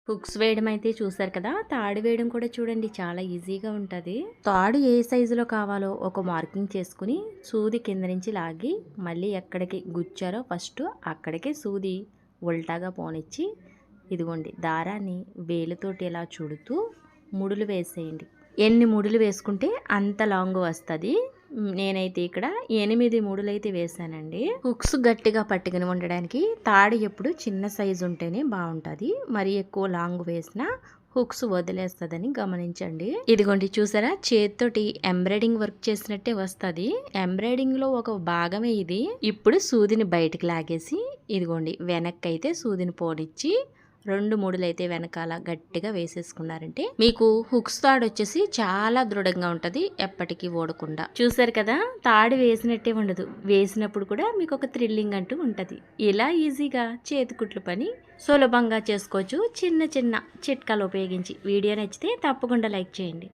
Hooks వేయడం అయితే చూసారు కదా, తాడు వేయడం కూడా చూడండి చాలా ఈజీగా ఉంటుంది. తాడు ఏ సైజులో కావాలో ఒక మార్కింగ్ చేసుకుని సూది కింద నుంచి లాగి మళ్ళీ ఎక్కడికి గుచ్చారో ఫస్ట్ అక్కడికే సూది ఉల్టాగా పోనిచ్చి ఇదిగోండి దారాన్ని వేలుతోటి ఇలా చుడుతూ ముడులు వేసేయండి. ఎన్ని ముడులు వేసుకుంటే అంత లాంగ్ వస్తుంది. నేనైతే ఇక్కడ 8 ముడులు అయితే వేసానండి. హుక్స్ గట్టిగా పట్టుకుని ఉండడానికి తాడు ఎప్పుడు చిన్న సైజు ఉంటేనే బాగుంటుంది. మరి ఎక్కువ లాంగ్ వేసినా హుక్స్ వదిలేస్తుందని గమనించండి. ఇదిగోండి చూసారా, చేతితోటి ఎంబ్రాయిడింగ్ వర్క్ చేసినట్టే వస్తుంది. ఎంబ్రాయిడింగ్ లో ఒక భాగమే ఇది. ఇప్పుడు సూదిని బయటికి లాగేసి ఇదిగోండి వెనక్కి అయితే సూదిని పోనిచ్చి 2 ముడులు అయితే వెనకాల గట్టిగా వేసేసుకున్నారంటే మీకు హుక్స్ తాడు వచ్చేసి చాలా దృఢంగా ఉంటది, ఎప్పటికీ ఓడకుండా. చూసారు కదా, తాడు వేసినట్టే ఉండదు, వేసినప్పుడు కూడా మీకు ఒక థ్రిల్లింగ్ అంటూ ఉంటది. ఇలా ఈజీగా చేతి కుట్లు పని సులభంగా చేసుకోవచ్చు చిన్న చిన్న చిట్కాలు ఉపయోగించి. వీడియో నచ్చితే తప్పకుండా లైక్ చేయండి.